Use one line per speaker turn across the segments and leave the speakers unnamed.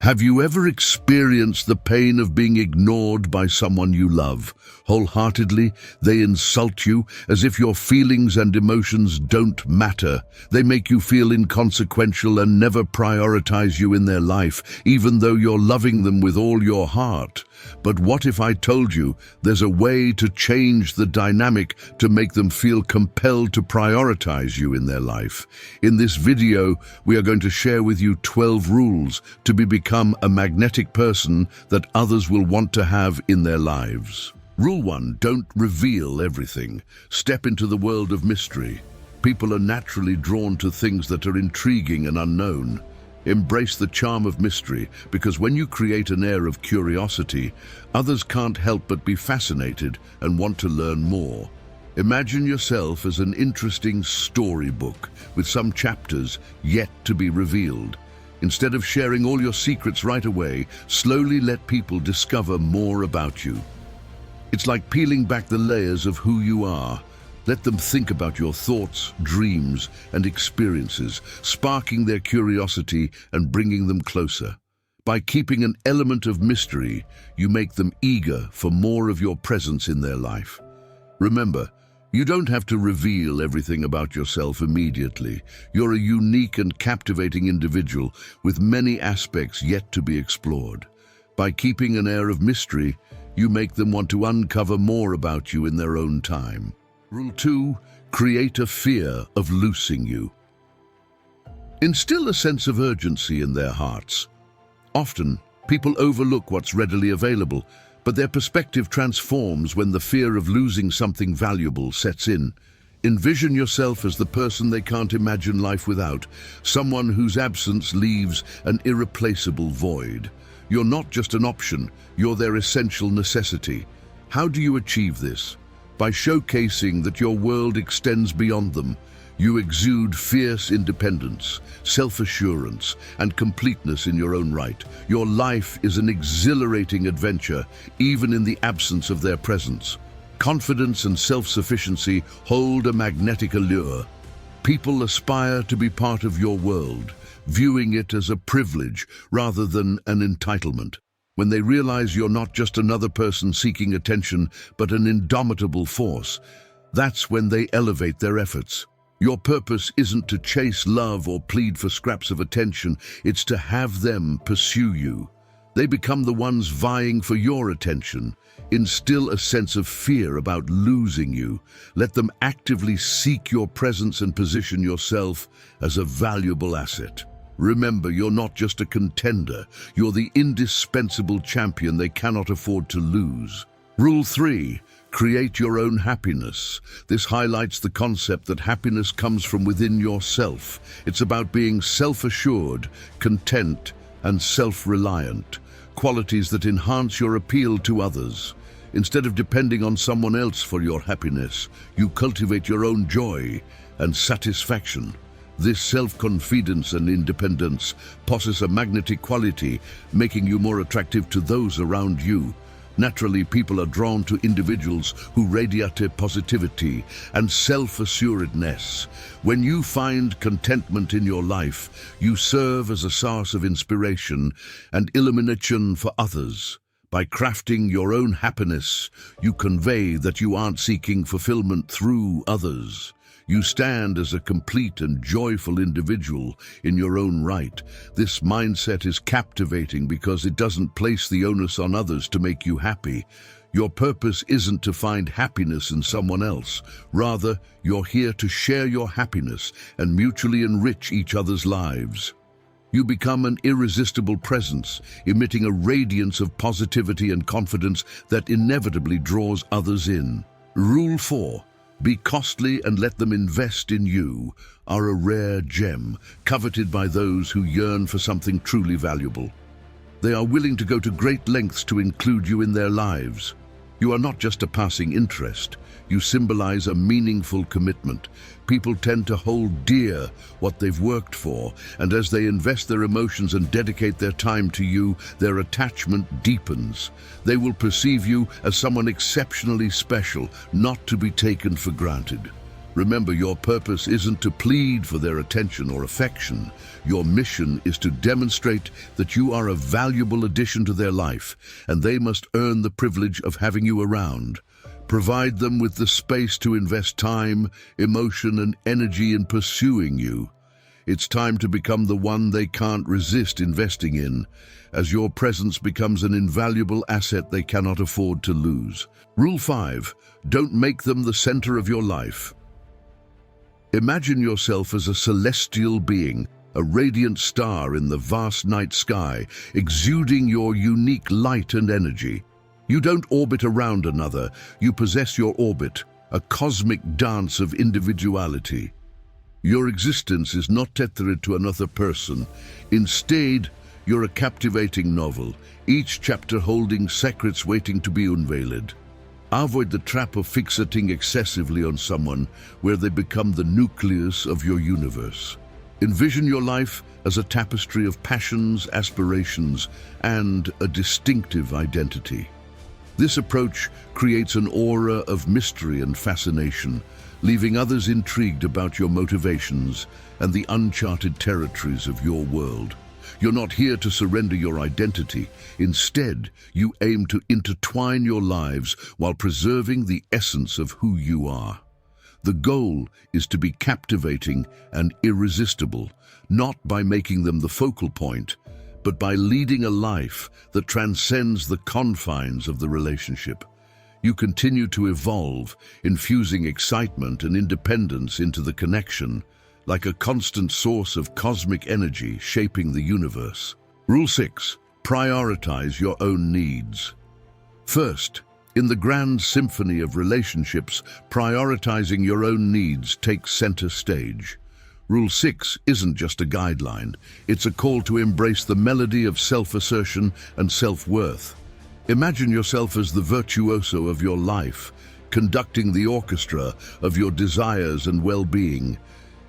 Have you ever experienced the pain of being ignored by someone you love? Wholeheartedly, they insult you as if your feelings and emotions don't matter. They make you feel inconsequential and never prioritize you in their life, even though you're loving them with all your heart. But what if I told you there's a way to change the dynamic to make them feel compelled to prioritize you in their life? In this video, we are going to share with you 12 rules to become a magnetic person that others will want to have in their lives. Rule 1, don't reveal everything. Step into the world of mystery. People are naturally drawn to things that are intriguing and unknown. Embrace the charm of mystery, because when you create an air of curiosity, others can't help but be fascinated and want to learn more. Imagine yourself as an interesting storybook with some chapters yet to be revealed. Instead of sharing all your secrets right away, slowly let people discover more about you. It's like peeling back the layers of who you are. Let them think about your thoughts, dreams, and experiences, sparking their curiosity and bringing them closer. By keeping an element of mystery, you make them eager for more of your presence in their life. Remember, you don't have to reveal everything about yourself immediately. You're a unique and captivating individual with many aspects yet to be explored. By keeping an air of mystery, you make them want to uncover more about you in their own time. Rule 2, create a fear of losing you. Instill a sense of urgency in their hearts. Often, people overlook what's readily available, but their perspective transforms when the fear of losing something valuable sets in. Envision yourself as the person they can't imagine life without, someone whose absence leaves an irreplaceable void. You're not just an option, you're their essential necessity. How do you achieve this? By showcasing that your world extends beyond them. You exude fierce independence, self-assurance, and completeness in your own right. Your life is an exhilarating adventure, even in the absence of their presence. Confidence and self-sufficiency hold a magnetic allure. People aspire to be part of your world, viewing it as a privilege rather than an entitlement. When they realize you're not just another person seeking attention, but an indomitable force, that's when they elevate their efforts. Your purpose isn't to chase love or plead for scraps of attention, it's to have them pursue you. They become the ones vying for your attention. Instill a sense of fear about losing you. Let them actively seek your presence and position yourself as a valuable asset. Remember, you're not just a contender, you're the indispensable champion they cannot afford to lose. Rule 3, create your own happiness. This highlights the concept that happiness comes from within yourself. It's about being self-assured, content, and self-reliant, qualities that enhance your appeal to others. Instead of depending on someone else for your happiness, you cultivate your own joy and satisfaction. This self-confidence and independence possess a magnetic quality, making you more attractive to those around you. Naturally, people are drawn to individuals who radiate positivity and self-assuredness. When you find contentment in your life, you serve as a source of inspiration and illumination for others. By crafting your own happiness, you convey that you aren't seeking fulfillment through others. You stand as a complete and joyful individual in your own right. This mindset is captivating because it doesn't place the onus on others to make you happy. Your purpose isn't to find happiness in someone else. Rather, you're here to share your happiness and mutually enrich each other's lives. You become an irresistible presence, emitting a radiance of positivity and confidence that inevitably draws others in. Rule 4. Be costly and let them invest in you are a rare gem, coveted by those who yearn for something truly valuable. They are willing to go to great lengths to include you in their lives. You are not just a passing interest, you symbolize a meaningful commitment. People tend to hold dear what they've worked for, and as they invest their emotions and dedicate their time to you, their attachment deepens. They will perceive you as someone exceptionally special, not to be taken for granted. Remember, your purpose isn't to plead for their attention or affection. Your mission is to demonstrate that you are a valuable addition to their life, and they must earn the privilege of having you around. Provide them with the space to invest time, emotion, and energy in pursuing you. It's time to become the one they can't resist investing in, as your presence becomes an invaluable asset they cannot afford to lose. Rule 5. Don't make them the center of your life. Imagine yourself as a celestial being, a radiant star in the vast night sky, exuding your unique light and energy. You don't orbit around another, you possess your orbit, a cosmic dance of individuality. Your existence is not tethered to another person. Instead, you're a captivating novel, each chapter holding secrets waiting to be unveiled. Avoid the trap of fixating excessively on someone, where they become the nucleus of your universe. Envision your life as a tapestry of passions, aspirations, and a distinctive identity. This approach creates an aura of mystery and fascination, leaving others intrigued about your motivations and the uncharted territories of your world. You're not here to surrender your identity. Instead, you aim to intertwine your lives while preserving the essence of who you are. The goal is to be captivating and irresistible, not by making them the focal point, but by leading a life that transcends the confines of the relationship. You continue to evolve, infusing excitement and independence into the connection, like a constant source of cosmic energy shaping the universe. Rule 6. Prioritize your own needs. First, in the grand symphony of relationships, prioritizing your own needs takes center stage. Rule 6 isn't just a guideline, it's a call to embrace the melody of self-assertion and self-worth. Imagine yourself as the virtuoso of your life, conducting the orchestra of your desires and well-being.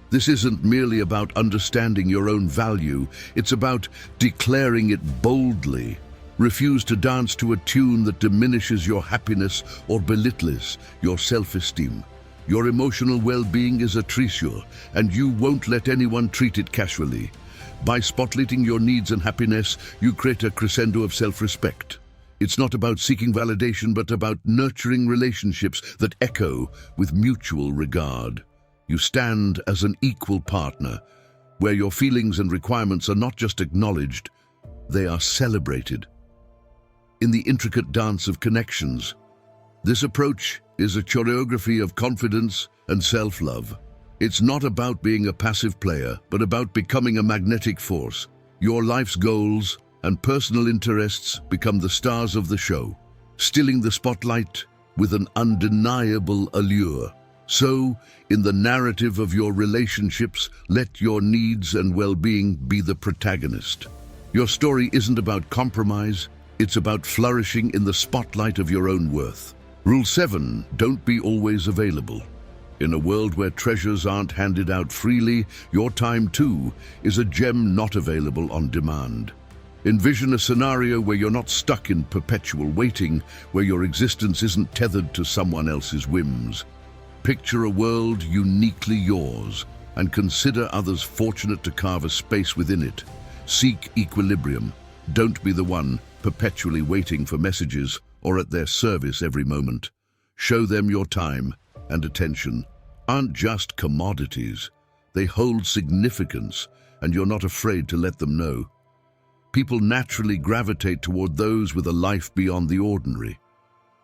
This isn't merely about understanding your own value, it's about declaring it boldly. Refuse to dance to a tune that diminishes your happiness or belittles your self-esteem. Your emotional well-being is a treasure, and you won't let anyone treat it casually. By spotlighting your needs and happiness, you create a crescendo of self-respect. It's not about seeking validation, but about nurturing relationships that echo with mutual regard. You stand as an equal partner, where your feelings and requirements are not just acknowledged, they are celebrated. In the intricate dance of connections, this approach is a choreography of confidence and self-love. It's not about being a passive player, but about becoming a magnetic force. Your life's goals and personal interests become the stars of the show, stealing the spotlight with an undeniable allure. So, in the narrative of your relationships, let your needs and well-being be the protagonist. Your story isn't about compromise, it's about flourishing in the spotlight of your own worth. Rule 7. Don't be always available. In a world where treasures aren't handed out freely, your time too is a gem not available on demand. Envision a scenario where you're not stuck in perpetual waiting, where your existence isn't tethered to someone else's whims. Picture a world uniquely yours, and consider others fortunate to carve a space within it. Seek equilibrium. Don't be the one perpetually waiting for messages or at their service every moment. Show them your time and attention aren't just commodities. They hold significance, and you're not afraid to let them know. People naturally gravitate toward those with a life beyond the ordinary.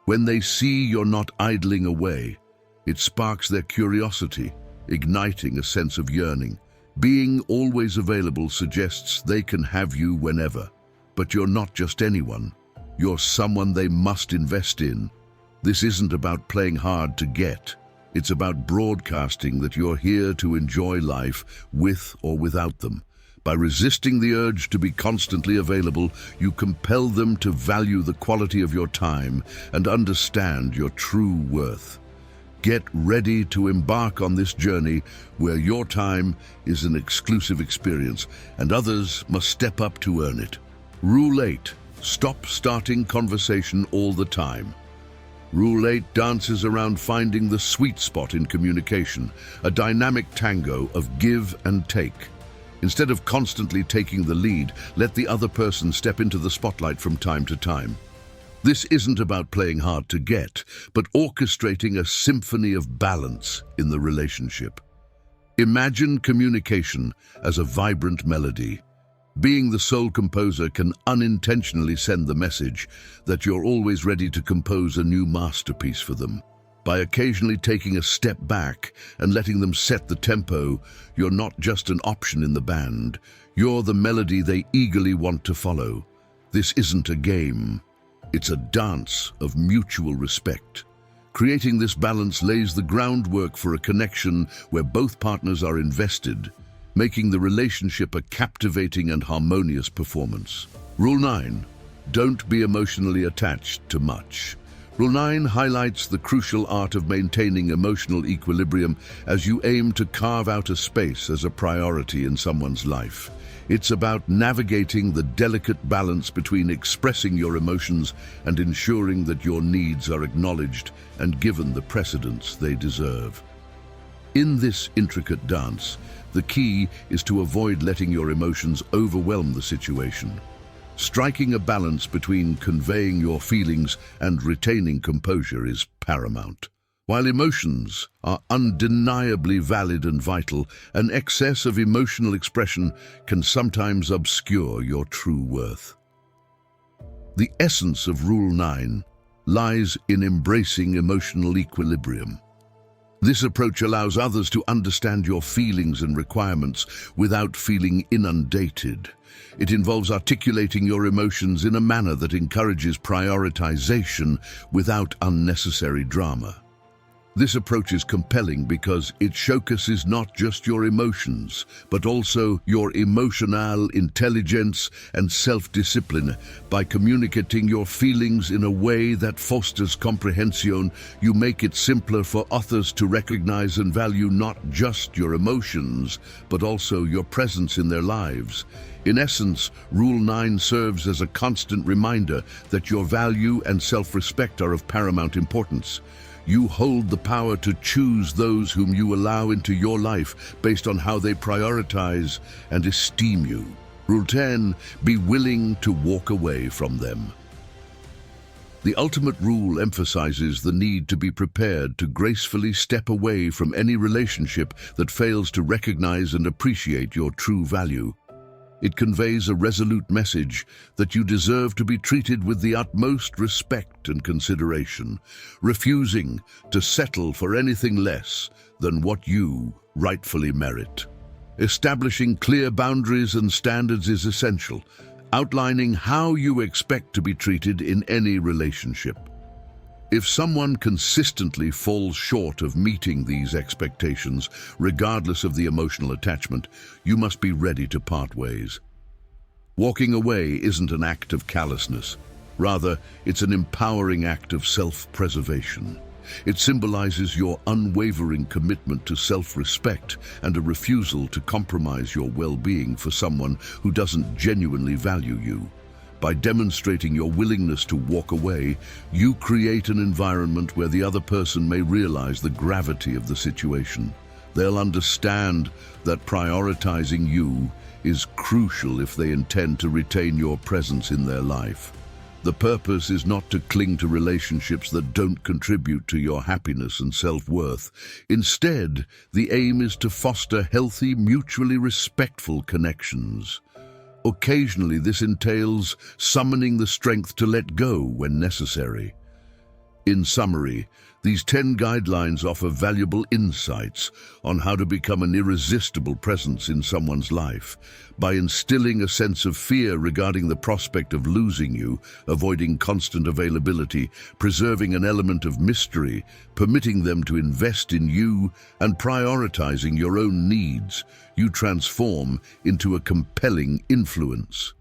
When they see you're not idling away, it sparks their curiosity, igniting a sense of yearning. Being always available suggests they can have you whenever. But you're not just anyone. You're someone they must invest in. This isn't about playing hard to get. It's about broadcasting that you're here to enjoy life with or without them. By resisting the urge to be constantly available, you compel them to value the quality of your time and understand your true worth. Get ready to embark on this journey where your time is an exclusive experience and others must step up to earn it. Rule 8. Stop starting conversation all the time. Rule 8 dances around finding the sweet spot in communication, a dynamic tango of give and take. Instead of constantly taking the lead, let the other person step into the spotlight from time to time. This isn't about playing hard to get, but orchestrating a symphony of balance in the relationship. Imagine communication as a vibrant melody. Being the sole composer can unintentionally send the message that you're always ready to compose a new masterpiece for them. By occasionally taking a step back and letting them set the tempo, you're not just an option in the band, you're the melody they eagerly want to follow. This isn't a game, it's a dance of mutual respect. Creating this balance lays the groundwork for a connection where both partners are invested, making the relationship a captivating and harmonious performance. Rule 9. Don't be emotionally attached to much. Rule 9 highlights the crucial art of maintaining emotional equilibrium as you aim to carve out a space as a priority in someone's life. It's about navigating the delicate balance between expressing your emotions and ensuring that your needs are acknowledged and given the precedence they deserve. In this intricate dance, the key is to avoid letting your emotions overwhelm the situation. Striking a balance between conveying your feelings and retaining composure is paramount. While emotions are undeniably valid and vital, an excess of emotional expression can sometimes obscure your true worth. The essence of Rule 9 lies in embracing emotional equilibrium. This approach allows others to understand your feelings and requirements without feeling inundated. It involves articulating your emotions in a manner that encourages prioritization without unnecessary drama. This approach is compelling because it showcases not just your emotions, but also your emotional intelligence and self-discipline. By communicating your feelings in a way that fosters comprehension, you make it simpler for others to recognize and value not just your emotions, but also your presence in their lives. In essence, Rule 9 serves as a constant reminder that your value and self-respect are of paramount importance. You hold the power to choose those whom you allow into your life based on how they prioritize and esteem you. Rule 10, be willing to walk away from them. The ultimate rule emphasizes the need to be prepared to gracefully step away from any relationship that fails to recognize and appreciate your true value. It conveys a resolute message that you deserve to be treated with the utmost respect and consideration, refusing to settle for anything less than what you rightfully merit. Establishing clear boundaries and standards is essential, outlining how you expect to be treated in any relationship. If someone consistently falls short of meeting these expectations, regardless of the emotional attachment, you must be ready to part ways. Walking away isn't an act of callousness. Rather, it's an empowering act of self-preservation. It symbolizes your unwavering commitment to self-respect and a refusal to compromise your well-being for someone who doesn't genuinely value you. By demonstrating your willingness to walk away, you create an environment where the other person may realize the gravity of the situation. They'll understand that prioritizing you is crucial if they intend to retain your presence in their life. The purpose is not to cling to relationships that don't contribute to your happiness and self-worth. Instead, the aim is to foster healthy, mutually respectful connections. Occasionally, this entails summoning the strength to let go when necessary. In summary, these 10 guidelines offer valuable insights on how to become an irresistible presence in someone's life. By instilling a sense of fear regarding the prospect of losing you, avoiding constant availability, preserving an element of mystery, permitting them to invest in you, and prioritizing your own needs, you transform into a compelling influence.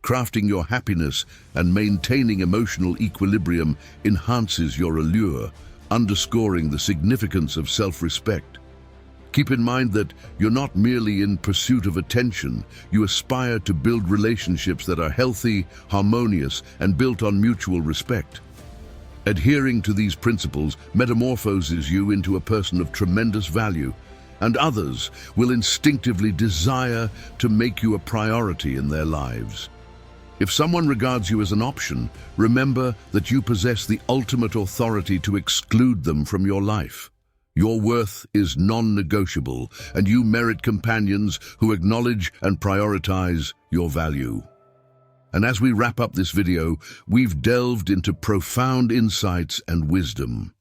Crafting your happiness and maintaining emotional equilibrium enhances your allure, underscoring the significance of self-respect. Keep in mind that you're not merely in pursuit of attention. You aspire to build relationships that are healthy, harmonious, and built on mutual respect. Adhering to these principles metamorphoses you into a person of tremendous value, and others will instinctively desire to make you a priority in their lives. If someone regards you as an option, remember that you possess the ultimate authority to exclude them from your life. Your worth is non-negotiable, and you merit companions who acknowledge and prioritize your value. And as we wrap up this video, we've delved into profound insights and wisdom.